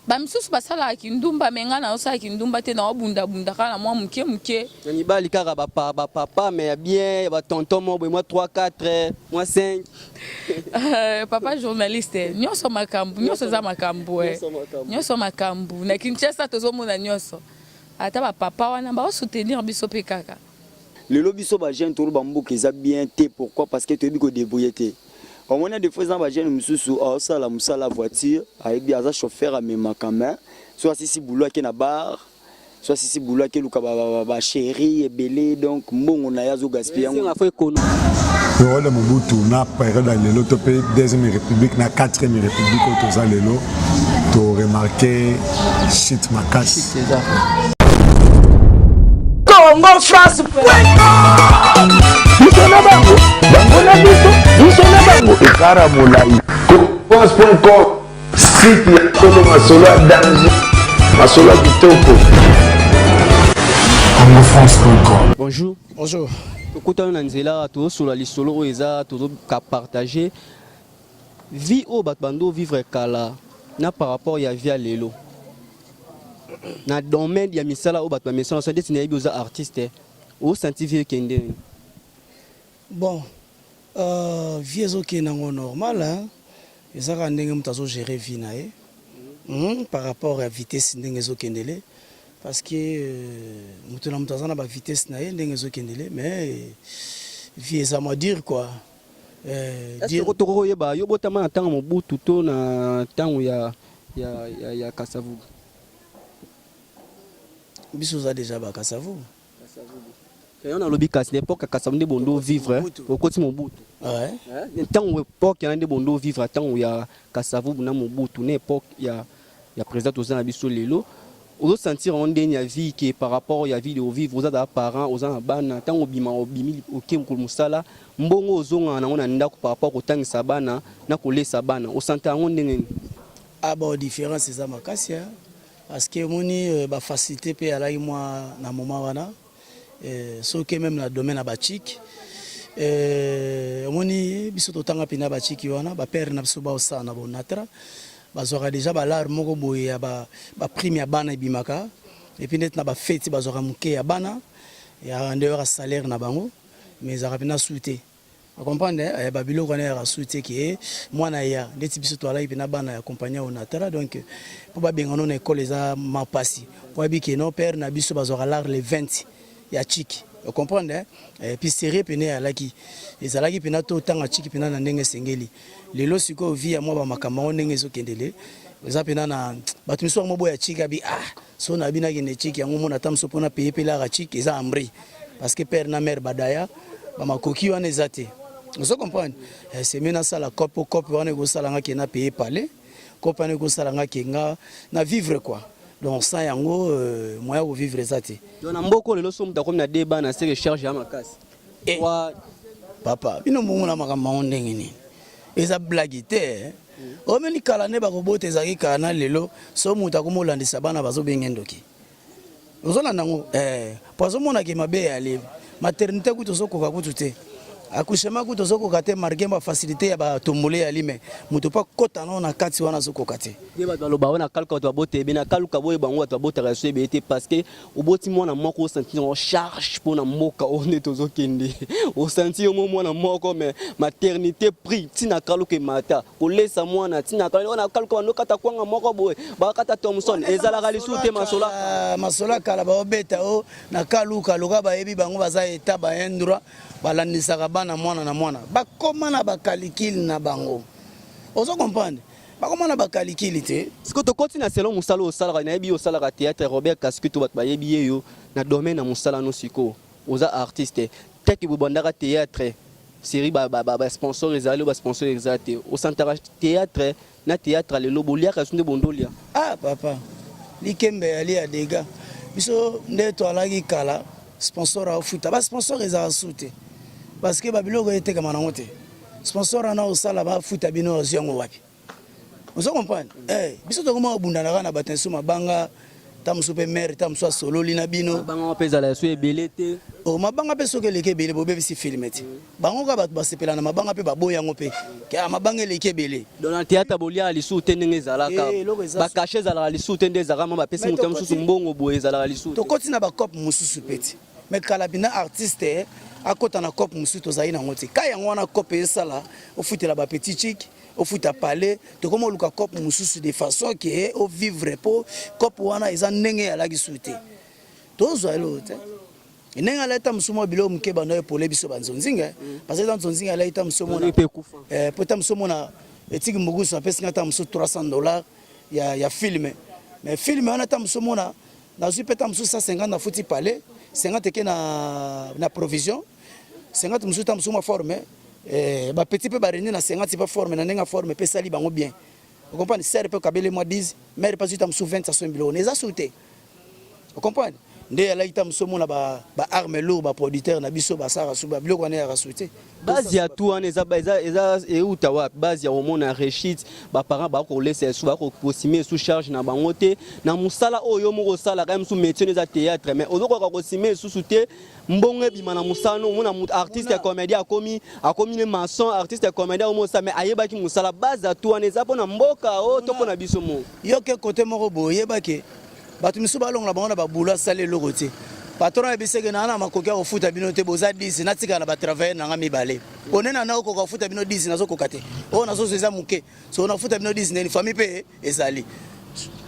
bamisusu basala kindumba menga na osala kindumba te na obunda bunda kana mwa muke muke ni bali kaka papa mais bien ba tonton mo moi 3 4 moi 5 papa journaliste nyoso makambu nyoso za makambu nyoso makambu na Kinshasa tozomona nyoso ata ba papa wana ba soutenir biso pe kaka lelo biso ba jeune tolo ba mboka eza bien te pourquoi parce que tu ko débrouiller te on a des fois dans ba jeune mususu ça la voiture avec bien za chauffeur à même quand même soit si boulot qui na bar soit si boulot qui luka ba chérie belé donc mbongo na yazo gaspiller on fait kono le rôle de Mobutu na période dans lelo to pe deuxième république na quatrième république to za lelo to remarquer shit makasi c'est ça Congo France France.com site ya Congo masolo ya danger masolo ya kitoko CongoFrance.com. Bonjour. Bonjour. Tokutana na nzela to sur la lisolo o eza to ka partager vie au batbando vivre kala na par rapport ya via lelo na domaine ya misala o batba misala so destiné biza artiste o senti vie kende. Bon, vie ezoki nango normal hein. Ezaka ndenge mutazo gérer vie na ye. Par rapport à vitesse ndenge ezokendele parce que mutuna mutazo na ba vitesse na ye ndenge ezokendele mais vie eza mo dire quoi. Dire ko yeba yo botama na tango Mobutu to na tango ya Kasavu. Biso za déjà ba Kasavu. On a lobby à l'époque Kasavu de bondo vivre au côté Mobutu. Ouais. Tant époque il y a des bondo vivre tant où il y a Kasavu na Mobutu na époque il y a président aux abisso lelo. On sentir on dernière vie qui par rapport il y a vie de vivre aux parents aux bana tant obima obimi OK musala mbongo ozonga na on ndako par rapport au temps sabana na kolesa bana au sentir on ndenge. Ah bon différence c'est ça makasi parce que moni ba facilité pe ala moi na moment wana so que même la domaine à bachik moni biso totanga pina bachiki wana ba père na biso ba osana bonatra bazora déjà ba lar moko boye ya ba prime ya bana ibimaka et puis net na ba fête bazora muke ya bana ya ndeur salaire na bango mais za rapina souté vous comprenez ba biloko na ya souté qui mwana ya ndeti biso to ala ipina bana ya compagnie onatra donc pour ba bengano na école za mapasi pour bi que non père na biso bazora lar les 20 ya chiki vous comprenez et puis série pene ya laki ezalaki pena to tanga chiki pena na ndenge sengeli lelo siko via moi ba makama ndenge ezokendele eza pena na batu miso mo boya chiki abi so na bina kende chiki yango mona tamso pona payer pela ga chiki eza amri parce que père na mère badaya ba makoki wana ezate vous comprenez c'est mena sala copo wana go sala nga kena payer palais copo wana go sala nga kenga na vivre quoi. Donc ça yango moyen de vivre ça te. Donc na mboko lelo so muta comme na débat na se recherche ya makasi. Wa papa, bino mbongo na makama ndenge ni. Eza blague te. O meni kala ne ba ko bote zaki kana lelo so muta ko molandisa bana bazo bengendoki. Ozolanda ngo pozo mona ke mabe ya le maternité kuto so koka kutu te. Akushema kuto so kokate margemba facilité ya ba tombole ya lime muto pa kota na kati wana so kokate. Ye ba loba wana kalka to bote be na kaluka boye bango to bote raso be te parce que au boti mona moko sentir en charge pour na moka on to zo kende. O sentir mona moko mais maternité prix tina kaluka mata ko lesa mwana tina kaluka wana kaluka no kata kwanga moko boye ba kata Thomson ezala kalisu te masola kala ba obeta o na kaluka loka ba yebi bango baza eta ba endroit balandisaka bana mwana na mwana bakoma na bakalikili na bango ozo comprendre bakoma na bakalikili te siko to continue selon musala osala na yebi osala ka théâtre Robert Kaskuto bat ba yebi yo na domaine na musala no siko oza artiste teki bobandaka théâtre série ba sponsor ezali ba sponsor exacte au centre théâtre na théâtre le lobolia ka sunde bondolia papa likembe ali ya dega biso ndeto alaki kala sponsor a futa ba sponsor ezala sute parce que babiloko était comme en monté sponsor ana osala ba futa bino oziongo wapi vous comprenez biso to comment bundana na batensu mabanga tamusu pe mère tamusu solo lina bino bango peza la so ebelete o mabanga pe soke leke bele bo bebisi filmeti bango ka bato basepela na mabanga pe baboyango pe ka mabanga leke bele dans le théâtre bolia lisu tenenge zalaka ba cacher zalaka lisu tende zalaka ma pesi mutu mususu mbongo boye zalaka lisu to kotina ba cop mususu peti mais kala bina artiste akota na cop mususu to zaina ngoti ka yango wana cop esala o futela ba petit chic au foot à parler de comment le cop mususu de façon que au vivre pour cop wana ils en nenge à la gisouté tous l'autre et nenga la tam sumo bilo mke bana pour les biso banzonzinga parce que dans zonzinga la tam sumo na peut tam sumo na etiki mugusu apesi ngata musu $300 ya film mais film wana tam sumo na suis peut tam musu 150 na futi parler 50 ke na provision 50 musu tam sumo forme ba petit peu bareni na 50 pas forme na nenga forme pe sali bango bien vous comprenez serre pe kabele moi 10 mais pas tam sous 20 ça bilo les a sauté vous comprenez nde ala itam somo na ba arme lourd ba producteur na biso ba sara sou ba biloko na ya sauté base ya tout en eza et utawa base ya omona rechit ba parents ba ko laisser sou ba ko posime sous charge na bangote na musala oyo mo ko sala quand même sous métier les théâtre mais ozo ko posime sous souté mbongo bima na musano mona artiste comédien akomi le maçon artiste comédien o mo sa mais ayeba ki musala base ya tout en eza pona mboka o to pona biso mo yo ke côté moko boyeba ke batu misu balonga bango na babula sale lokote patron ebiseke na makoki ko futa bino te boza 10 na tika na ba travailler na ngami balé onena na ko futa bino 10 nazo kokate o nazo zeza muke so na futa bino 10 ne famille pe ezali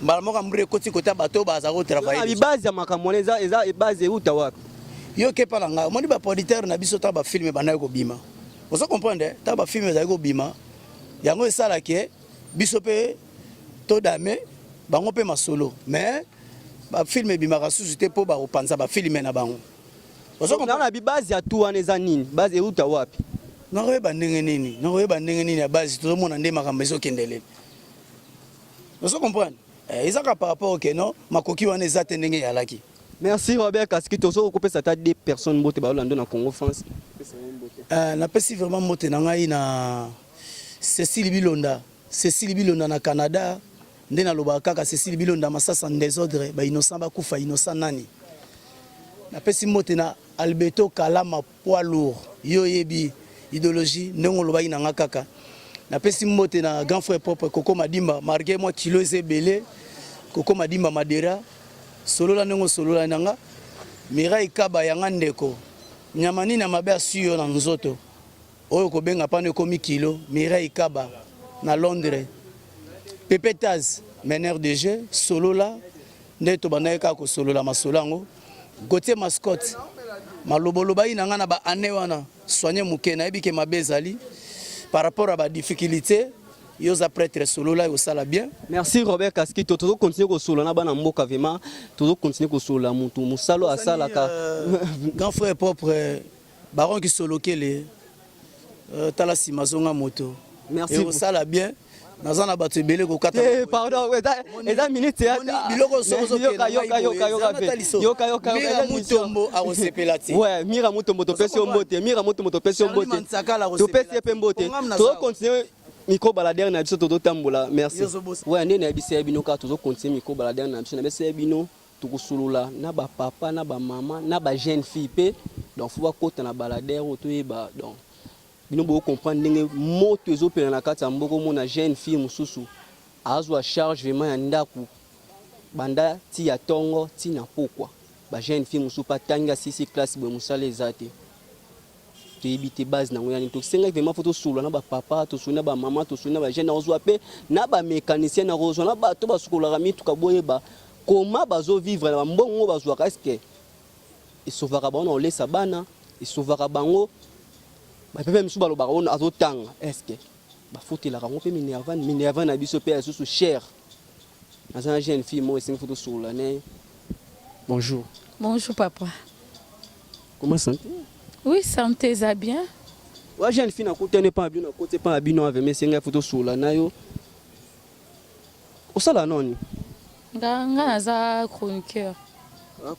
mbala moka mbre koti kota bato baza ko travailler na base ya makambo eza base uta wapi yo ke pala nga moni ba producteur na biso ta ba film bana ko bima ozo comprendre ta ba film za ko bima yango esala ke biso pe to dame bango pe masolo mais ba film bimaka susute po ba opanza ba film na bango ozo comprendre na base ya tout wana eza nini base euta wapi nakoyeba ndenge nini ya base tozomona nde makambo ezokendelele ozo comprendre ezaka par rapport ke non makoki wana eza te ndenge yalaki. Merci Robert Kaski tozo kopesa ta des personnes mbote ba Orlando na Congo France na pesi vraiment mbote na ngai na Cécile Bilonda na Canada nde na loba kaka Cécile Bilonda masasa désordre ba innocent ba kufa innocent nani na pesi mbote na Alberto Kalama poids lourd yo yebi idéologie ndongo loba ina ngakaka na pesi mbote na grand frère propre Koko Madimba marqué moi kilo ezebele Koko Madimba Madera solola ndongo solola nanga Mirai Kaba yanga ndeko nyamani na mabe asiyo na nzoto oyo ko benga pane komi kilo Mirai Kaba na Londres Pepe Taz meneur de jeu solola ndeto banaeka ko solola masolango Gauthier Mascotte maloboloba inanga na ba ane wana soigner mukena ebike mabezali par rapport à ba difficulté yoza prêtre solola yo sala bien. Merci Robert Kaski toujours continuer ko solola na bana mboka vraiment toujours continuer ko solola mutu musalo asala ka grand frère propre baron qui solokele tala simazonga moto. Merci yo sala bien. Nazana bato ebele ko kata pardon eza minute ya biloko sozo yoka mutombo akosepela ti ouais mira mutombo to pesi ombote to pesi pe mbote to continuer micro baladère na biso to tambola merci ouais ndé na biso bino ka to continuer micro baladère na biso na biso bino to kusulula na ba papa na ba mama na ba jeune fille pe donc faut ba kota na baladère to yeba donc bino bo comprendre ndenge moto ezopela na kati ya mboko mona jeune fille mususu azwa charge vraiment ya ndaku banda ti ya tongo ti na pokwa ba jeune fille mususu patanga 6 classe bo musala ezate to ebite base na ngoyani to senga vraiment photo solo na ba papa to sona ba mama to sona ba jeune azwa pe na ba mécanicien na rozo na ba to ba sukola mitu ka boyeba comment bazo vivre na mbongo bazwa est-ce et sauvera ba on laisse bana et sauvera bango ba pepe misu balo ba on azotanga est-ce que ba fotela rango pe minervan na biso pe asusu cher na za jeune fille moi c'est une photo sur la né. Bonjour papa. Comment santé? Oui, santé ça bien. Wa jeune fille na côté ne pas bien na côté pas bino avec mais c'est une photo sur la na yo o sala noni nga za chroniqueur.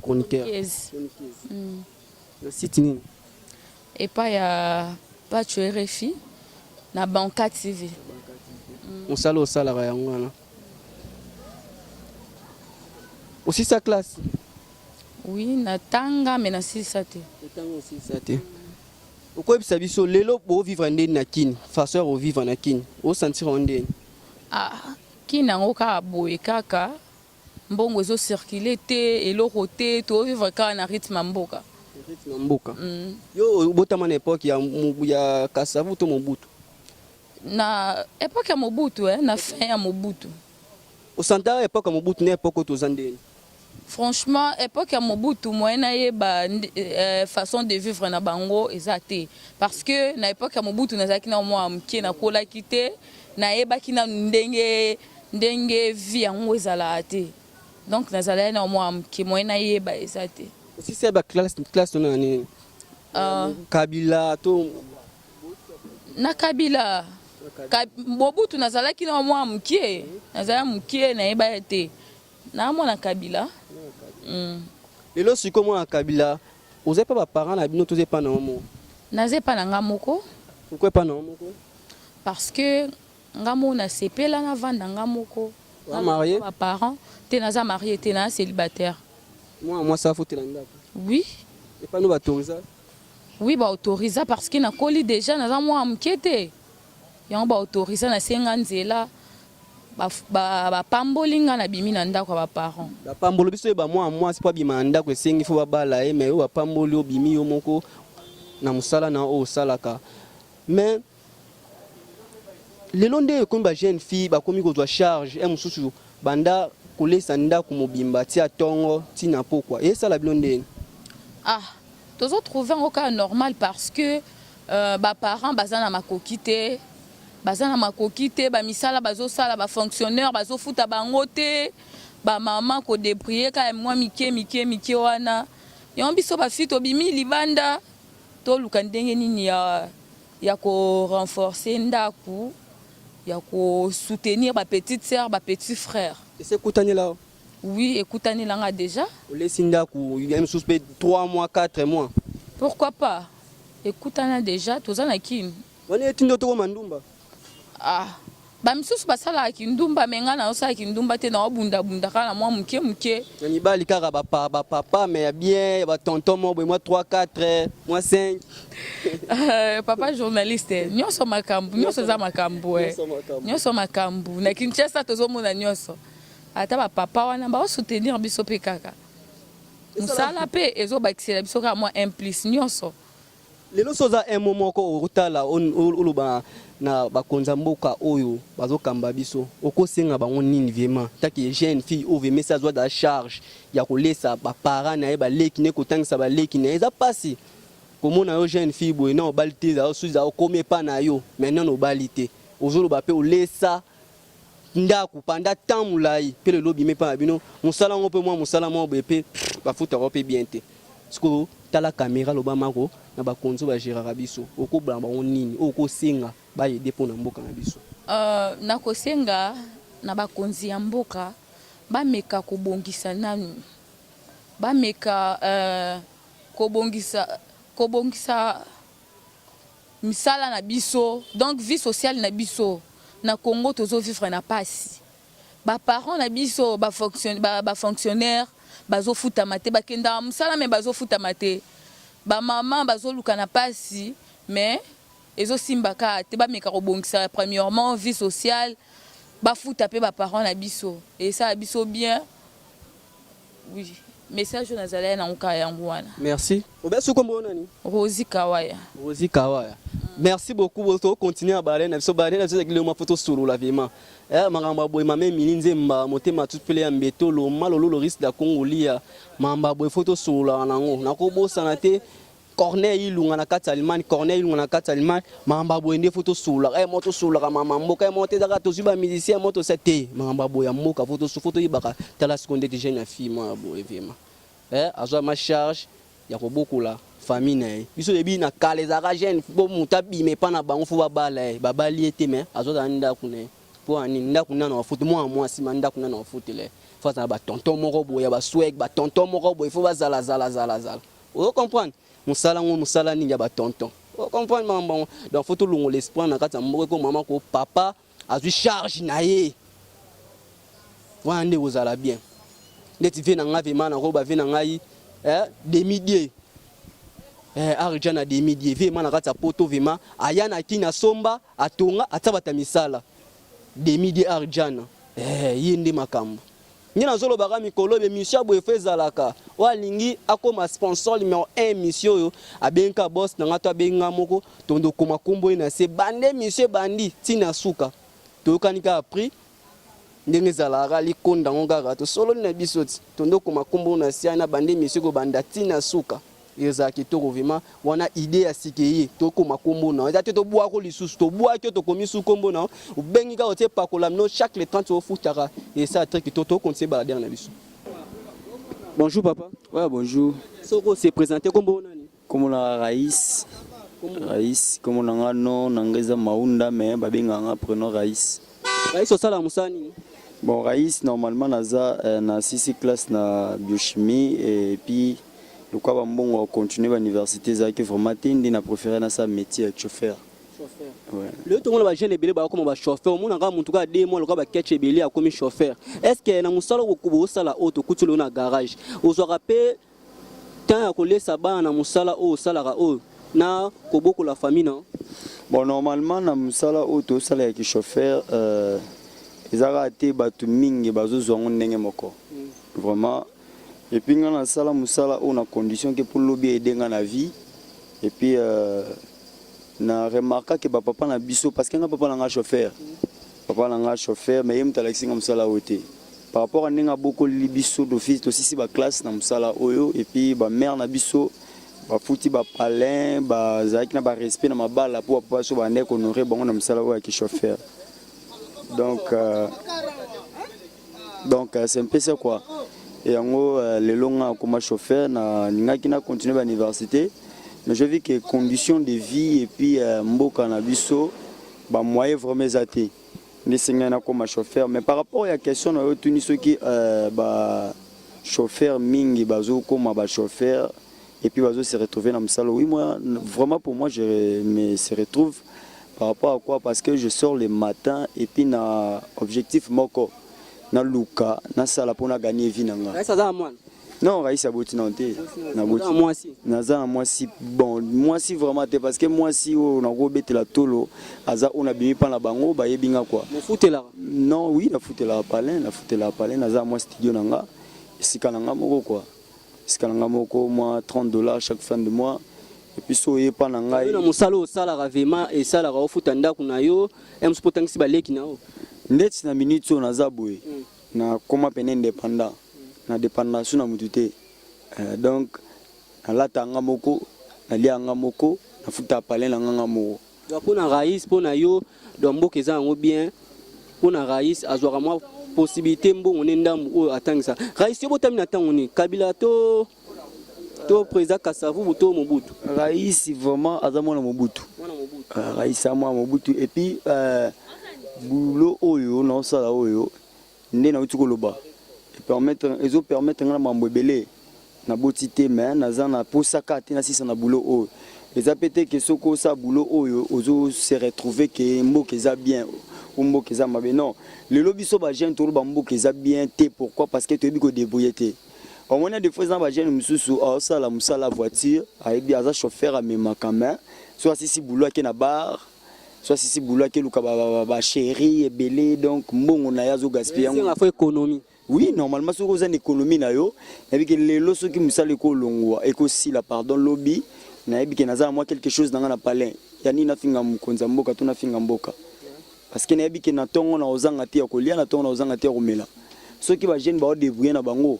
Chroniqueur. Yes. Na site ni et pas ya pas tu RFI na Banca TV. On sala yango na aussi sa classe. Oui, na tanga mais na sisa te. Tanga aussi ça te. Pourquoi ça biso lelo pour vivre ndeni na kini, façon au vivre na kini. Au sentir ndeni. Ah, kina ngoka boye kaka. Mbongo ezo circuler te eloko te to vivre ka na rythme mboka. Rythme mboka. Yo botama na époque ya Kasavu to Mobutu. Na époque ya Mobutu na fin ya Mobutu. Au centre époque ya Mobutu na époque to zandeni. Franchement, époque ya Mobutu moyena yeba façon de vivre na bango ezate parce que na époque ya Mobutu nazaki na mwa mkie na kola kite na yeba kina ndenge vie yango ezala te. Donc nazala na mwa mkie moyena yeba ezate. Aussi c'est ba classe na ni Kabila to na Kabila Mobutu nazalaki na mwa mkie nazala mkie na yeba te na mwana Kabila. Lelo siko mwana Kabila oze pas ba parents na bino toze pas na mo. Naze pas na ngamoko. Pourquoi pas na moko? Parce que ngamo na sepela na vanda ngamoko. Marié? Mes parents, t'es naza marié, t'es naza célibataire. Moi ça faut te l'anda. Oui. Et pas nous ba autoriser. Oui, ba autoriser parce que na koli déjà naza moi mkete. Yango ba autoriser na senga nzela. Ba pambolinga na bimi na ndako ba parents. Ba pambolo biso ba moi c'est pas bima ndako esengi faut ba bala mais ba pamboli obimi yo moko na musala na o salaka. Mais lelo nde ko ba jeune fille ba komi ko doit charge et mususu banda kolesa ndako mobimba ti atongo ti na pokwa et ça la blonde. Ah, tozo trouver un cas normal parce que ba parents bazana makokite bazana makokite ba misala bazo sala ba fonctionnaire bazo futa bango te ba maman ko débrouiller ka moi mike wana yon biso ba fito bimi libanda to luka ndenge nini ya ko renforcer ndaku ya ko soutenir ba petite sœur ba petit frère. Et c'est koutani là. Oui, écoutani là déjà. On laisse ndaku il y a un suspect 3 mois 4 mois. Pourquoi pas? Écoutana déjà tozana kin. Wana etindo to mandumba. Ah, ba misusu basala kindumba menga na osala kindumba te na obunda kana mwa muke. Ni bali kaka ba papa mais bien ba tonton mo moi 3 4 moi 5. Papa journaliste, nyonso makambu, nyonso za makambu Nyonso makambu. Na Kinshasa tozomona nyonso. Ata ba papa wana ba soutenir biso pe kaka. Musala pe ezo bakisela biso ka moi implice nyonso. Lelo soza un moment ko rutala oluba na bakonza mboka oyo bazokamba biso okosenga bango nini vraiment taki jeune fille ouvre message de charge ya kolesa ba parents na ba leki ne kotangisa ba leki na eza pasi komona yo jeune fille boy na obalite za osuza okome pa na yo maintenant obalite ozolo ba pe olesa ndaku panda temps mulai pe le lobby me pa bino musala ngo pe moi musala mo bepe ba futa ko pe bien te siko tala caméra loba mako na ba konzo ba gérera biso oko blamba nini oko singa ba yede pona mboka na biso na kosenga na ba konzi ya mboka ba meka kobongisa nanu ba meka kobongisa misala na biso donc vie sociale na biso na Congo tozo vivre na pasi ba parents na biso ba fonctionnaire bazo futa mate ba kenda musala mais bazo futa mate ba maman bazo luka na pasi mais ezo simbaka te ba meka kobongisa premièrement vie sociale ba futa pe ba parents na biso et ça biso bien oui message nazala na nka yango wana. Merci obesu kombo nani Rosie Kawaya. Merci beaucoup pour continuer à parler na biso parler na biso avec ma photo solo la vraiment mangamba boy mame mininze mba motema tout pele ya mbeto lo malolo le risque da Congolia mamba boy photo solo nango nakobosa na te Corneille Ilunga na kati Allemagne Corneille Ilunga na kati Allemagne mamba boy ndé photo solo moto solo ka mama mboka monter daka to suba musicien moto c'était mamba boy ya mboka photo yibaka tala seconde de jeune fille moi boy vraiment azwa ma charge ya ko bokola famille na biso debi na kale za jeune bo mutabi me pa na bango fo babala babali ete mais azwa nda kuna po ani nda kuna na foto moi si manda kuna na foto le fa za ba tonton moko boya ba swag ba tonton moko boy fo ba zala o comprendre musala ni ya ba tonton o comprendre maman donc photo longo l'espoir na kata moko ko maman ko papa azwi charge na ye wande ozala bien net ve na nga vema na roba ve na ngai demi-die arjana demi-die vema na kati ya poto vema aya na kina somba atonga atabata misala demi-die arjana ye nde makambo ni nazolo baka mikolo be mission bo efezalaka walingi akoma sponsor numéro 1 mission yo abenka boss na ngato abenga moko tondo koma kombo ina se bande mission bandi tina suka to kanika appris ndenge zalaka likonda ngaka to solo na bisoti tondo koma kombo na sia na bande mission go banda tina suka eza kitoko vima wana idée ya sikeye to koma kombo na eza to bua ko lisusu to bua to komi su kombo na ubengi ka ote pakola no chaque le 30 au futara et ça très to continue balader na biso. Bonjour papa. Ouais, bonjour. Soko se présenter kombo nani? Comme on a Raïs. Raïs comme on a non nangeza maunda mais babenga nga prénom Raïs. Raïs au sala musani. Bon Raïs normalement naza na 6 classe na biochimie et puis le quoi on continue l'université ça qui vraiment tindi na préféré na sa métier de chauffeur. Ouais. Le tout le jeune belé ba comme ba chauffeur mon nga muntu ka 2 mois le ba ketche belé a comme chauffeur. Est-ce que na musala ko kubo sala auto kutulo na garage. Ozo rappel tant ya ko lesa ba na musala o sala ka o na ko boko la famille non. Bon normalement na musala auto sala ya chauffeur ezaka te batu mingi bazo zongo ndenge moko. Vraiment. Et puis on a sala musala on a condition que pour lobby aider dans la vie et puis na remarqué que papa na biso parce que papa na chauffeur mais il me talaxi comme ça là côté par rapport à n'enga beaucoup libiso d'office aussi si ba classe na musala oyo et puis ba mère na biso ba futi ba palin ba zaki na ba respect na mabala pour papa so ba ndek honorer bon na musala oyo ki chauffeur donc c'est un peu ça quoi. Et en gros, les longs comme chauffeur, na continué à l'université. Mais je vis que les conditions de vie et puis mboka na biso, bah moyen vraiment zaté. Les seigneurs comme chauffeur. Mais par rapport à la question, on a tenu ceux qui bah chauffeur mingi bazo comme bah chauffeur et puis bazo se retrouver dans le salon. Oui moi vraiment pour moi je me se retrouve par rapport à quoi parce que je sors le matin et puis na objectif moko. Na luka na sala pona gagner vie nanga Raïs za moi non Raïs aboti na te na boti moi si naza moi si bon moi si vraiment te parce que moi si on a robetela tolo aza on a bimi pa na bango ba yebinga quoi mo futela non oui na futela palin naza moi studio nanga sika nanga moko quoi sika nanga moko moi $30 chaque fin de mois et puis so yepa nanga na musalo sala ravema et sala ra futa ndako na yo em spotangisi baleki na o ndeti na minute so naza boye na koma pene indépendant na dépendance na mutute donc na latanga moko na lianga moko na futa palin na nganga moko donc pour na Raïs pour na yo donc mboka eza ngo bien pour na Raïs azwaka moi possibilité mbongo ne ndambu o atangisa Raïs yo botami na tango ni Kabila to président Kasavu to Mobutu Raïs vraiment azamona Mobutu Raïs amona Mobutu et puis boulot oyo na sala oyo ndé na uti koloba permettre ngana mambo belé na botité mais naza na posaka te na sisa na boulot oyo les pété que soko sa boulot oyo ozo se retrouver que mboka eza bien ou mboka eza mabe non le lobby so ba jeune to ba mboka eza bien te pourquoi parce que tu bi ko débrouiller te au moins des fois ba jeune mususu a sala musala voiture avec bien za chauffeur à même quand même soit si boulot ke na bar soit si boulot ke luka ba chérie et belé donc mbongo na yazo gaspiller on a fait économie oui normalement sur une économie na yo et que les loso qui musala ko longwa et ko si la pardon lobby na yebi ke naza moi quelque chose dans na palin yani na finga mkonza mboka tuna finga mboka parce que na yebi ke na tongo na ozanga te ko lia na tongo na ozanga te ko mela ceux qui ba jeune ba débrouiller na bango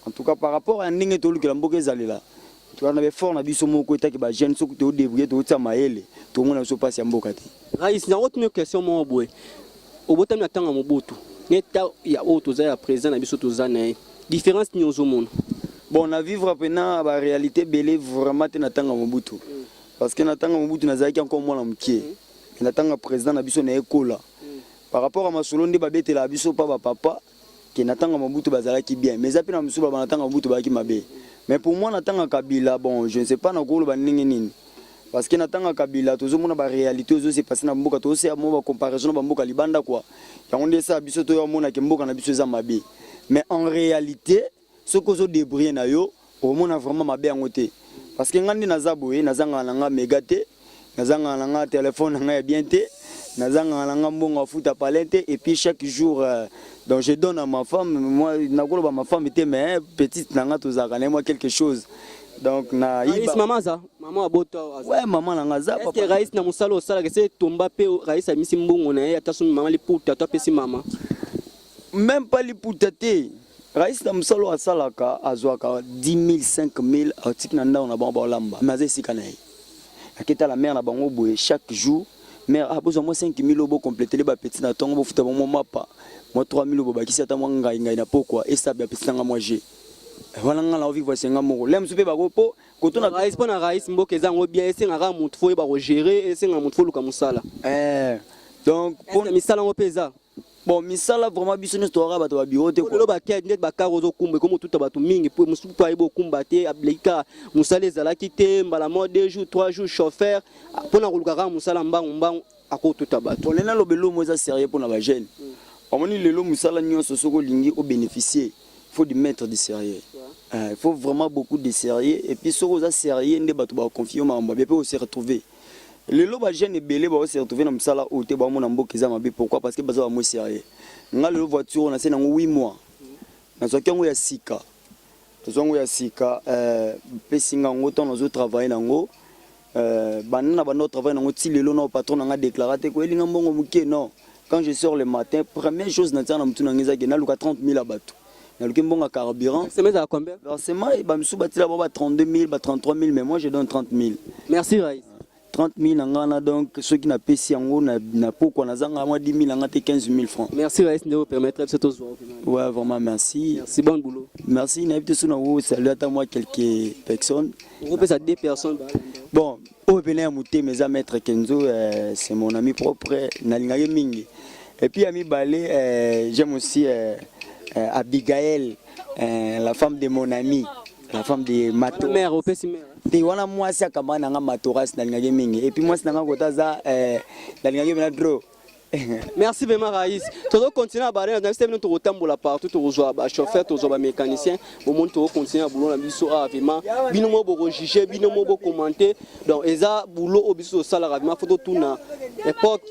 en tout cas par rapport à ndenge to lukela mboka ezalela tu as fort na biso moko etaki ba jeune so to débrouiller to tsa maele to mona so passe ya mboka te Raïs na autre question mo boy obotami na tanga Mobutu neta ya auto za ya président na biso to za na différence ni ozomona bon na vivre apena ba réalité belé vraiment te na tanga Mobutu parce que na tanga Mobutu na zaki encore mwana mkie na tanga président na biso na ekola par rapport à masolo ndi ba betela biso pa ba papa que na tanga Mobutu bazalaki bien mais apena musuba ba na tanga Mobutu ba ki mabe mais pour moi na tanga Kabila bon je ne sais pas na ko lo ba ningi nini parce que na tanga Kabila tozo mona ba réalité ozo se passer na mboka to se mo ba comparaison ba mboka libanda quoi ya onde ça biso to ya mona ke mboka na biso za mabe mais en réalité ce que vous débrouillez na yo au moins vraiment ma bien côté parce que ngandi naza boye nazanga nanga megate nazanga nanga téléphone nanga bien té nazanga nanga mbongo futa palente et puis chaque jour donc je donne à ma femme moi nakolo ma femme était mais petite nanga tozaka na moi quelque chose donc na maman za maman aboto ouais maman nanga za papa que Raïs na musalo sala que c'est tomba pe Raïs a misi mbongo na ya tasu maman li puta to pesi maman même pas li puta te Raïs na musalo asalaka azwaka 10 000 5 000 article na ndao na bango lamba mais c'est kanaï akita la mère na bango boye chaque jour mère a besoin moi 5 000 euros compléter les petits na tongo bo futa bon mapa moi 3 000 euros bakisi ata moi ngai na pourquoi et ça ba petits nga moi j'ai voilà nga la vivre c'est nga moko lem soupe ba ko kotona Raïs pona Raïs mboke zango bien ese nga mutu fo ba gérer ese nga mutu fo luka musala donc pour misala ngo pesa bon misala vraiment biso ne stora bato ba bureau te ko lo ba kête net ba karo zo kumba ko mutu bato mingi pour musu pa ibo kumba te ablika musala ezala kite mbala mo 2 jours 3 jours chauffeur pona ko luka musala mbangu akotuta bato on est là lobelo mo za sérieux pour na ba jeune omoni lelo musala nyonso soko lingi au bénéficier il faut du mettre de sérieux il faut vraiment beaucoup de sérieux et puis soko za sérieux nde bato ba confier ma mba peut se retrouver lelo ba jeune belé ba se retrouver na musala ote ba mona mboka za mabe pourquoi parce que baza ba mo sérieux nga lelo voiture na sena 8 mois na soki ngo ya sika tozongo ya sika pesinga ngo ton nazo travailler nango banana bando travailler nango ti lelo na patron nga déclarer te ko elinga mbongo muke non quand je sors le matin première chose na tsana mtu na ngeza ke na luka 30 000 abato na luka mbongo carburant c'est mais à combien versement ba misu batila ba 32 000 ba 33 000 mais moi je donne 30 000 merci Raïs 30 000 ngana donc ceux qui na pesi yango na pourquoi na zanga moi 10 000 ngate 15 000 francs merci Raïs de vous permettre cette chose ouais vraiment merci bon boulot merci na habite suna wo salut à moi quelques personnes on peut ça 2 personnes bon au venir muté mes amis maître Kenzo c'est mon ami propre nalingaki mingi et puis ami Balé j'aime aussi Abigail la femme de mon ami la femme de Mato mère au petit mère te wana mwasi akamba nanga matoras nalingaki mingi et puis mwasi nanga kota za nalingaki na dro merci vraiment Raïs toujours continuer à barrer dans système nous rotambola partout to rejoindre ba chauffeur to ba mécanicien au monde to continuer à boulot na biso vraiment bino mo bo juger bino mo bo commenter donc eza boulot au biso sala vraiment photo tout na époque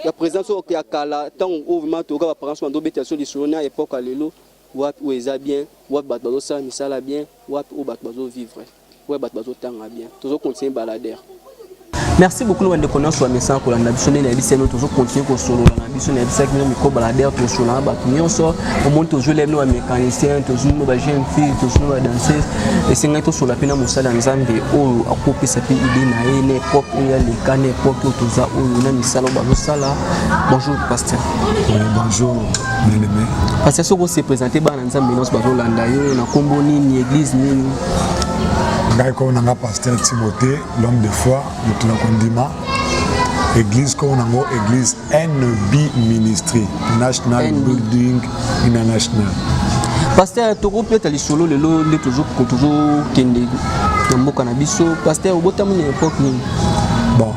la présence au ya kala tant au vraiment to ka parents ndo betation de sona époque lelo wap ou eza bien wap bat bazo ça misala bien wap ou bat bazo vivre ouais bat bazo tanga bien toujours continuer balader. Merci beaucoup de connaître sur message pour la nation et la nous toujours continuer pour solo la nation et ça que nous micro balader pour solo ba nous so au monde toujours les nos mécaniciens toujours nos jeunes filles toujours nos danseuses et c'est ngato sur la pena musala nzambe o akopi sa pe idée na ene époque ya les canne époque tout ça o na misala ba sala bonjour pasteur bonjour bien-aimé pasteur soko se présenter ba nzambe nos ba landa yo na kombo ni église ni ngai ko nanga pasteur Timothée l'homme de foi mutuna kondima église ko nango église NB Ministry National Building International pasteur to ko peut-être solo lelo le toujours kende mboka na biso pasteur obota mu époque ni bon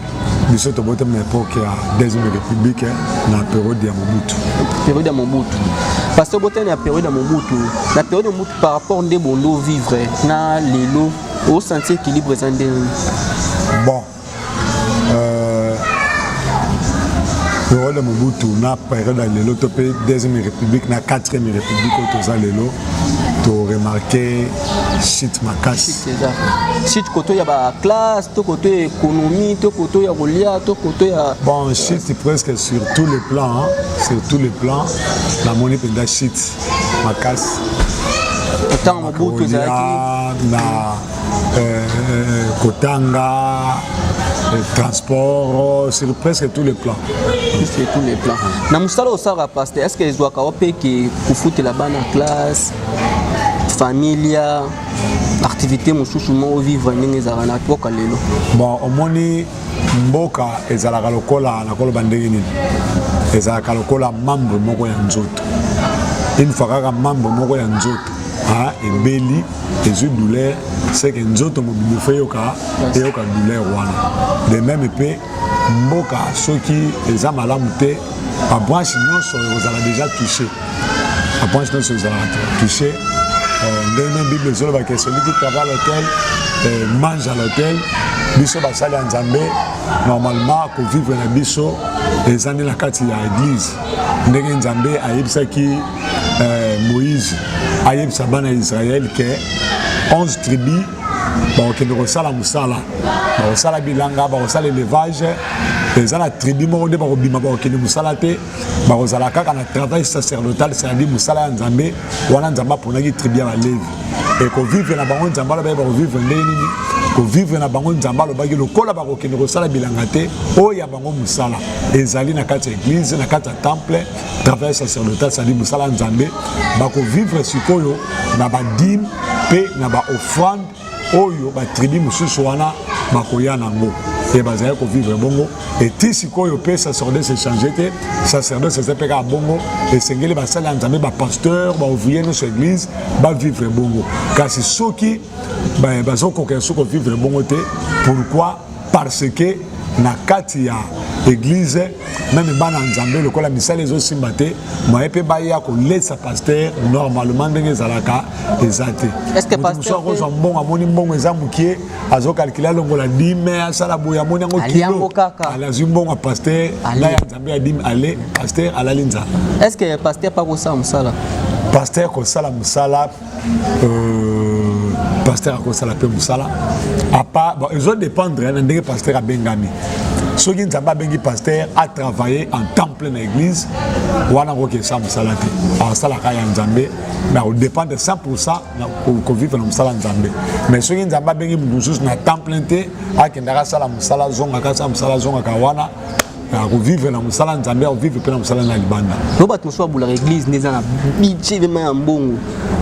biso to bota mu époque ya deuxième république na période ya Mobutu pasteur bota na période ya Mobutu la période de Mobutu par rapport de bondo vivre na lelo au sentier équilibre bon le rôle de Mobutu na période à l'élo topé deuxième république na quatrième république au toza l'élo to remarqué shit makasi shit koto ya ba classe to koto économie to koto ya rolia to koto ya bon shit presque sur tous les plans sur tous les plans la monnaie penda shit makasi autant Mobutu na Kotanga, transport, sur presque tous les plans. Sur tous les plans. Na musala osara pasteur, est-ce que les doivent kaope qui kufuti la bana classe, familia, activité mususu mo vivre ndenge za na toka lelo. Bon, omoni mboka ezalaka lokola na kolo bandenge nini. Ezalaka lokola membre moko ya nzoto. Une fois kaka membre moko ya nzoto. Ah, et belli, et je douleur, c'est que nous autres, nous faisons et au douleur. De même, épée, Mboka, ceux qui les ont malamouté, à branche, nous sommes déjà touchés. À branche, nous sommes touchés. ndenge Bible ezoloba que celui qui travaille à l'hôtel mange à l'hôtel. Biso basali nzambe normalement ko vivre na biso les années la kati ya église ndenge nzambe ayebisaki Moïse ayebisa bana Israël que 11 tribus bakokende kosala mosala bakosala bilanga bakosala élevage eza na tribu moko nde bakobima bakokende mosala te bakozala kaka na travail sacerdotal c'est-à-dire mosala ya nzambe wana nzambe aponaki tribu ya balevi e kovivre na bango nzambe alobaki bakovivre ndenge nini kovivre na bango nzambe alobaki lokola bakokende kosala bilanga te oyo ya bango mosala ezali na kati ya église na kati ya temple travail sacerdotal c'est-à-dire mosala ya nzambe bakovivre sikoyo na badime mpe na baoffrande oyo batribu mosusu wana bakoya nango e bazali kovivre bongo eti sikoyo mpe sacerdoce echange te sacerdoce eza mpe kaka bongo esengeli basali ya nzambe bapasteur baouvrier nyonso église bavivre bongo kasi soki bazokokela soki kovivre bongo te pourquoi parce que na kati ya église même bana nzambe lokola misala ezosimba te moye mpe baya koletisa pasteur normalement ndenge ezalaka eza te mosu akozwa mbongo amoni mbongo eza mokie azokalkile alongola dime asala boye amoni yango kilo alazwi mbongo ya pasteur na ya nzambe ya dime ale pasteur alali nzala est-ce que pasteur pa kosala mosala pasteur kosala mosala pasteur akosala mpe mosala apa ezodépendre na ndenge pasteur abengami soki nzambe abengi pasteur a travaillé en temps plein na église wana kokesa mosala te akosalaka ya nzambe mais akodépendre 100% na kovivre na mosala ya nzambe mais soki nzambe abengi mosusu na temps plein te akendaka asala mosala zongaka asala mosala zongaka wana akovivre na mosala nzambe akovivre mpe na mosala na libanda po bato mosusu babulaka église nde eza na budget vema ya mbongo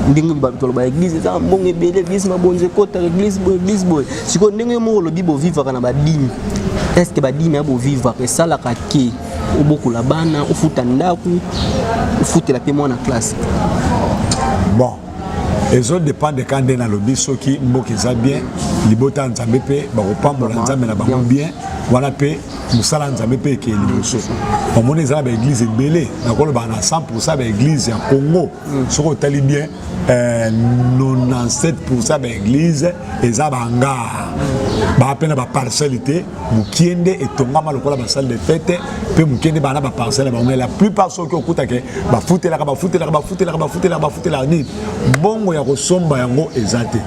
ndenge toloba église eza na mbongo ebele église mabonzi ekotaka église boye sikoyo ndenge moko olobi bovivaka na badimi est ce que badimi ya bovivaka esalaka ke obokola bana ofuta ndako ofutela mpe mwana classe bon ezodépendre ka nde nalobi soki mboka eza bien libota ya nzambe mpe bakopambola nzambe na bango bien wana mpe mosala nzambe mpe ekeye liboso omoni eza na baeglise ebele nakoloba na 100% baeglise ya congo soki otali bien 97% baeglise eza bangara bape na baparcelle te mokie nde etongama lokola basale de fete mpe mokie nde bana baparcelle na bango la plupart soki okutake bafutelaka nini mbongo ya kosomba yango eza te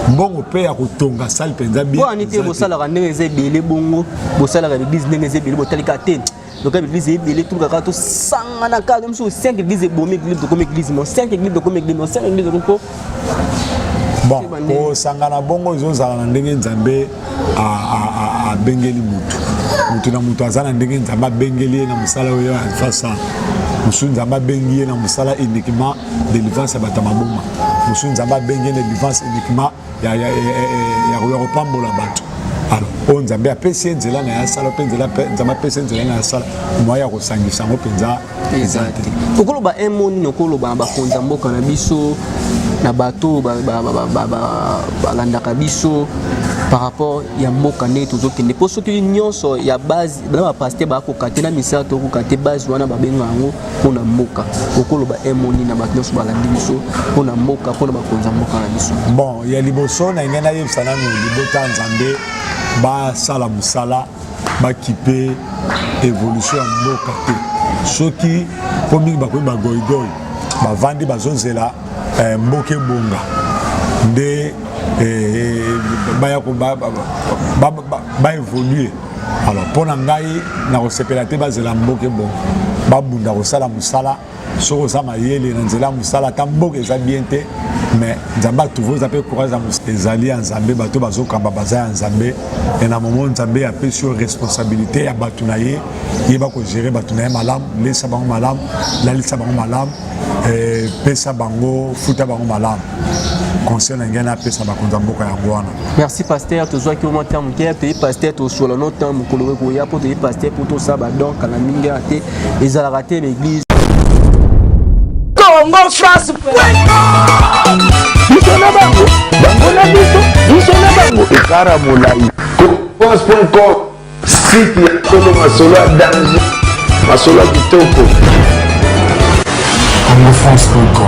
mbongo mpe ya kotonga sale mpenza bien po ani te bosalaka ndenge eza ebele bongo bosalaka l'église ndenge eza ebele botalika te donc l'église ebele tulukaka tosangana kaka mosu 5 église ebomi église tokomi église mo 5 église tokomi église mo 5 église toko bon kosangana bongo ezozala na ndenge nzambe abengeli mutu na mutu aza na ndenge nzambe abengeli ye na mosala oyo afasa mosu nzambe abengi ye na mosala uniquement délivrance ya bato maboma mosu nzambe abengi ye na délivrance uniquement ya kopambola bato alors oyo nzambe apesi ye nzela na ya sala mpe nzambe apesi ye nzela na ya sala moya ya kosangisa yango mpenza eza te okoloba un nini okoloba na bakonzi ya mboka na biso na bato balandaka biso par rapport ya mboka nde tozokende mpo soki nyonso ya base bana bapaster bakoka te na misala tokoka te base wana babenga yango mpona mboka okoloba nini na bato nyonso balandi biso mpona mboka mpona bakonzi ya mboka na biso bon ya liboso na ngai nayebisa nanu libota nzambe basala mosala bakipe évolution ya mboka te soki mpo mingi bakomi bagoyigoyi bavandi bazozela mboka ebonga nde baévolue alors mpo na ngai na kosepela te bazela mboka ebonga babunda kosala mosala soki oza mayele na nzela ya mosala ata mboka eza bien te mais nzambe atouve eza mpe courage ya mosala ezali ya nzambe bato bazokamba baza ya nzambe e na momo nzambe apesi yo responsabilité ya bato na ye yeba kogere bato na ye malamu lesa bango malamu lalisa bango malamu pesa bango futa bango malamu conseil na ngai napesa bakonzi ya mboka yango wana merci pasteur tozwaki omo ntan moke toyi pasteur tosola no ntan mokolo koya mpo toyi pasteur mpo tosala badonka na mingi te ezalaka te l'église Congo France biso na bango na biso na bango ekara molai France.com site ya kolo masolo ya danger masolo ya kitoko Congo France.com